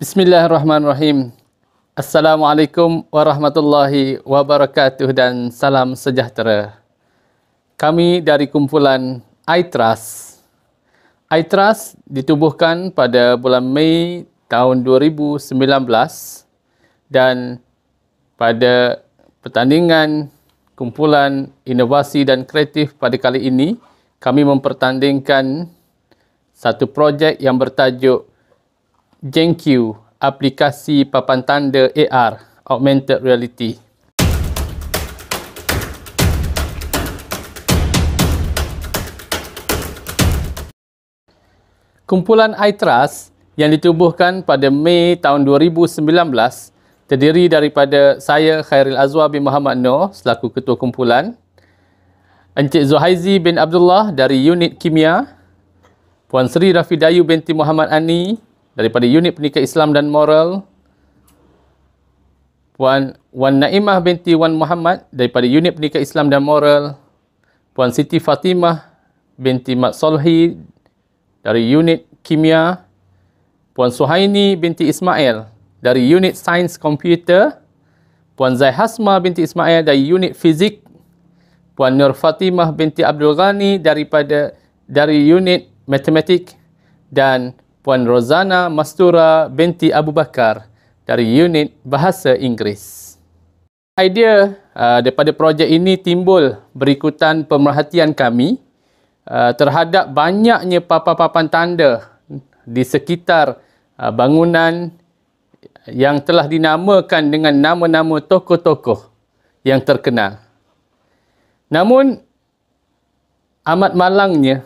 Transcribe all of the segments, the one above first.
Bismillahirrahmanirrahim. Assalamualaikum warahmatullahi wabarakatuh dan salam sejahtera. Kami dari kumpulan iTrust. iTrust ditubuhkan pada bulan Mei tahun 2019 dan pada pertandingan kumpulan inovasi dan kreatif pada kali ini kami mempertandingkan satu projek yang bertajuk JenQ, aplikasi papan tanda AR, Augmented Reality. Kumpulan iTrust yang ditubuhkan pada Mei tahun 2019 terdiri daripada saya, Khairil Azwar bin Muhammad Noor selaku Ketua Kumpulan, Encik Zuhaizi bin Abdullah dari Unit Kimia, Puan Sri Rafidayu binti Muhammad Ani daripada Unit Pendidikan Islam dan Moral, Puan Wan Naimah binti Wan Muhammad daripada Unit Pendidikan Islam dan Moral, Puan Siti Fatimah binti Mat Solhi dari Unit Kimia, Puan Suhaini binti Ismail dari Unit Sains Komputer, Puan Zai Hasma binti Ismail dari Unit Fizik, Puan Nur Fatimah binti Abdul Ghani dari Unit Matematik, dan Puan Rozana Mastura binti Abu Bakar dari Unit Bahasa Inggeris. Idea daripada projek ini timbul berikutan pemerhatian kami terhadap banyaknya papan-papan tanda di sekitar bangunan yang telah dinamakan dengan nama-nama tokoh-tokoh yang terkenal. Namun, amat malangnya,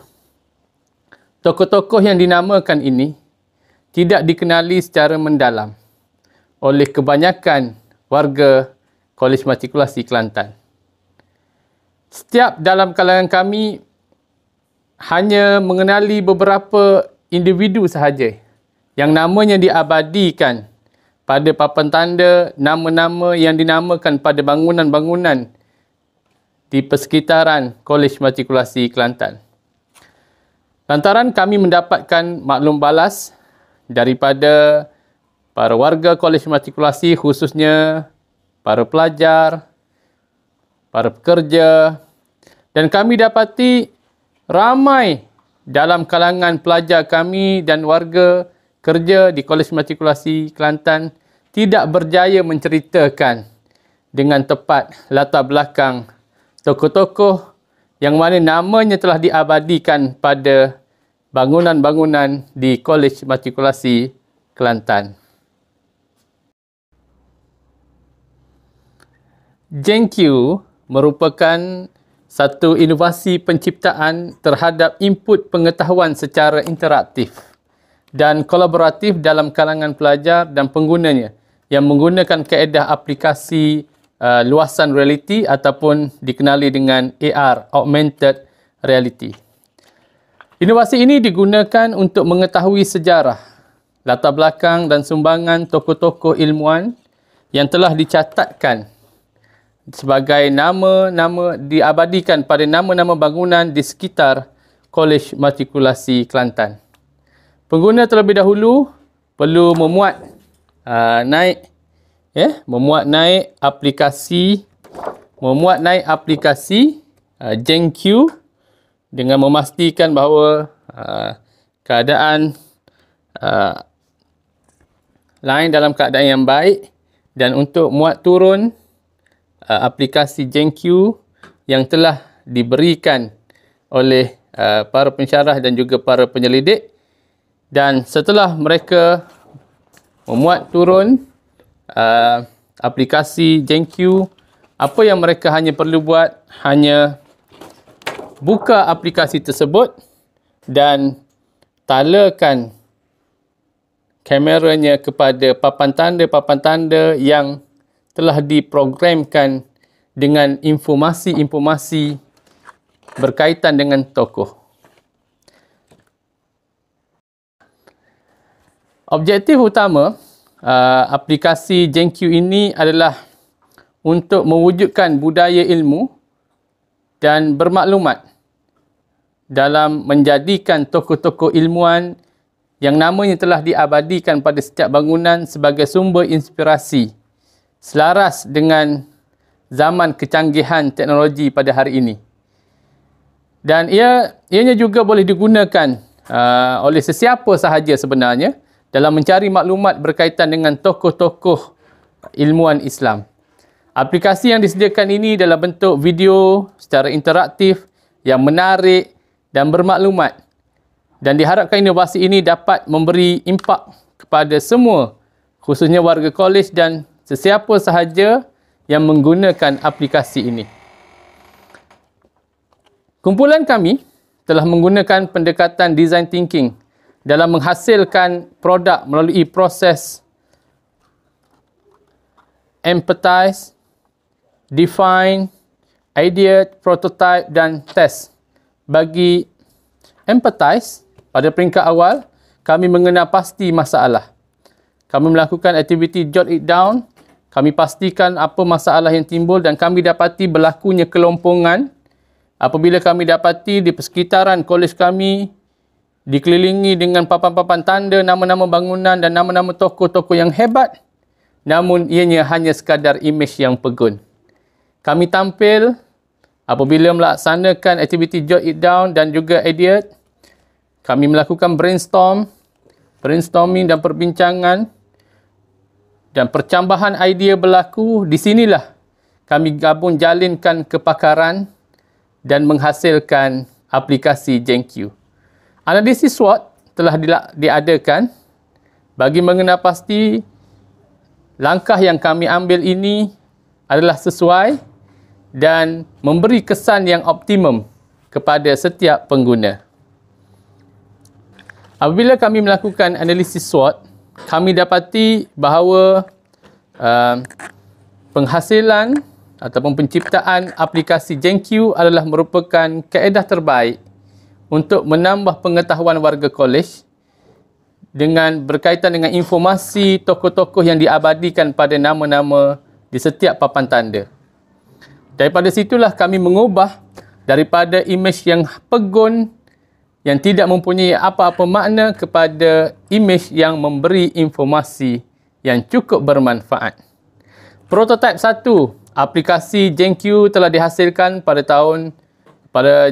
tokoh-tokoh yang dinamakan ini tidak dikenali secara mendalam oleh kebanyakan warga Kolej Matrikulasi Kelantan. Setiap dalam kalangan kami hanya mengenali beberapa individu sahaja yang namanya diabadikan pada papan tanda, nama-nama yang dinamakan pada bangunan-bangunan di persekitaran Kolej Matrikulasi Kelantan. Lantaran kami mendapatkan maklum balas daripada para warga Kolej Matrikulasi, khususnya para pelajar, para pekerja, dan kami dapati ramai dalam kalangan pelajar kami dan warga kerja di Kolej Matrikulasi Kelantan tidak berjaya menceritakan dengan tepat latar belakang tokoh-tokoh yang mana namanya telah diabadikan pada bangunan-bangunan di Kolej Matrikulasi Kelantan. JenQ merupakan satu inovasi penciptaan terhadap input pengetahuan secara interaktif dan kolaboratif dalam kalangan pelajar dan penggunanya yang menggunakan kaedah aplikasi luasan realiti ataupun dikenali dengan AR, Augmented Reality. Inovasi ini digunakan untuk mengetahui sejarah, latar belakang dan sumbangan tokoh-tokoh ilmuwan yang telah dicatatkan sebagai nama-nama diabadikan pada nama-nama bangunan di sekitar Kolej Matrikulasi Kelantan. Pengguna terlebih dahulu perlu memuat naik aplikasi JenQ dengan memastikan bahawa keadaan lain dalam keadaan yang baik, dan untuk muat turun aplikasi JenQ yang telah diberikan oleh para pensyarah dan juga para penyelidik, dan setelah mereka memuat turun aplikasi JenQ, apa yang mereka hanya perlu buat hanya buka aplikasi tersebut dan talakan kameranya kepada papan tanda yang telah diprogramkan dengan informasi-informasi berkaitan dengan tokoh. Objektif utama aplikasi JenQ ini adalah untuk mewujudkan budaya ilmu dan bermaklumat dalam menjadikan tokoh-tokoh ilmuwan yang namanya telah diabadikan pada setiap bangunan sebagai sumber inspirasi selaras dengan zaman kecanggihan teknologi pada hari ini. Dan ianya juga boleh digunakan oleh sesiapa sahaja sebenarnya dalam mencari maklumat berkaitan dengan tokoh-tokoh ilmuwan Islam. Aplikasi yang disediakan ini dalam bentuk video secara interaktif yang menarik dan bermaklumat. Dan diharapkan inovasi ini dapat memberi impak kepada semua, khususnya warga kolej dan sesiapa sahaja yang menggunakan aplikasi ini. Kumpulan kami telah menggunakan pendekatan design thinking dalam menghasilkan produk melalui proses empathize, define, ideate, prototype dan test. Bagi empathize, pada peringkat awal, kami mengenal pasti masalah. Kami melakukan aktiviti jot it down, kami pastikan apa masalah yang timbul dan kami dapati berlakunya kelompongan apabila kami dapati di persekitaran kolej kami dikelilingi dengan papan-papan tanda nama-nama bangunan dan nama-nama tokoh-tokoh yang hebat, namun ianya hanya sekadar imej yang pegun. Kami tampil apabila melaksanakan aktiviti jot it down dan juga ideate. Kami melakukan brainstorming dan perbincangan dan percambahan idea berlaku. Di sinilah kami gabung jalinkan kepakaran dan menghasilkan aplikasi JenQ. Analisis SWOT telah diadakan bagi mengenal pasti langkah yang kami ambil ini adalah sesuai dan memberi kesan yang optimum kepada setiap pengguna. Apabila kami melakukan analisis SWOT, kami dapati bahawa penghasilan ataupun penciptaan aplikasi JenQ adalah merupakan kaedah terbaik untuk menambah pengetahuan warga kolej dengan berkaitan dengan informasi tokoh-tokoh yang diabadikan pada nama-nama di setiap papan tanda. Daripada situlah kami mengubah daripada imej yang pegun yang tidak mempunyai apa-apa makna kepada imej yang memberi informasi yang cukup bermanfaat. Prototipe 1 aplikasi JenQ telah dihasilkan pada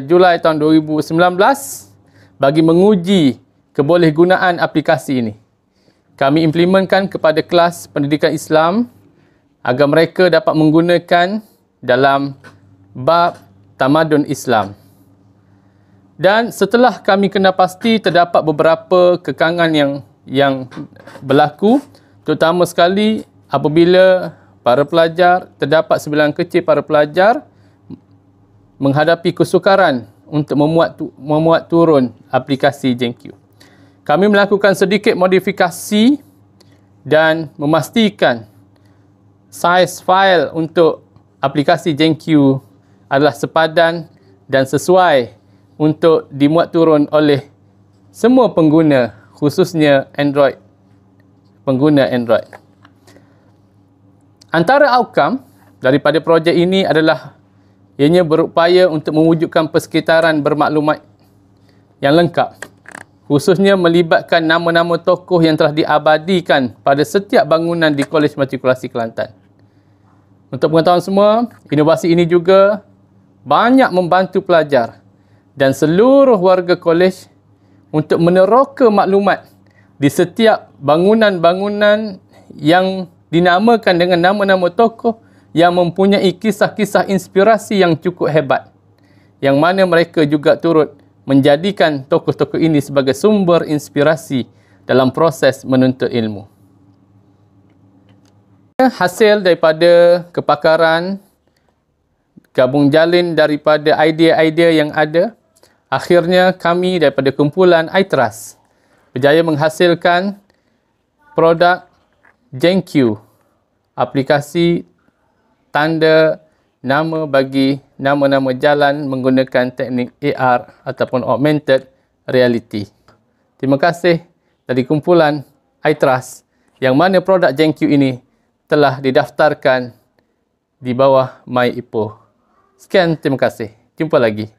Julai tahun 2019 bagi menguji kebolehgunaan aplikasi ini. Kami implementkan kepada kelas pendidikan Islam agar mereka dapat menggunakan dalam bab tamadun Islam. Dan setelah kami kenal pasti terdapat beberapa kekangan yang berlaku, terutama sekali apabila terdapat sebilangan kecil para pelajar menghadapi kesukaran untuk memuat turun aplikasi JenQ. Kami melakukan sedikit modifikasi dan memastikan saiz fail untuk aplikasi JenQ adalah sepadan dan sesuai untuk dimuat turun oleh semua pengguna, khususnya pengguna Android. Antara outcome daripada projek ini adalah ianya berupaya untuk mewujudkan persekitaran bermaklumat yang lengkap, khususnya melibatkan nama-nama tokoh yang telah diabadikan pada setiap bangunan di Kolej Matrikulasi Kelantan. Untuk pengetahuan semua, inovasi ini juga banyak membantu pelajar dan seluruh warga kolej untuk meneroka maklumat di setiap bangunan-bangunan yang dinamakan dengan nama-nama tokoh yang mempunyai kisah-kisah inspirasi yang cukup hebat, yang mana mereka juga turut menjadikan tokoh-tokoh ini sebagai sumber inspirasi dalam proses menuntut ilmu. Hasil daripada kepakaran, gabung jalin daripada idea-idea yang ada, akhirnya kami daripada kumpulan iTrust berjaya menghasilkan produk JenQ, aplikasi tanda nama bagi nama-nama jalan menggunakan teknik AR ataupun augmented reality. Terima kasih dari kumpulan iTrust yang mana produk JenQ ini telah didaftarkan di bawah My Ipoh. Sekian, terima kasih. Jumpa lagi.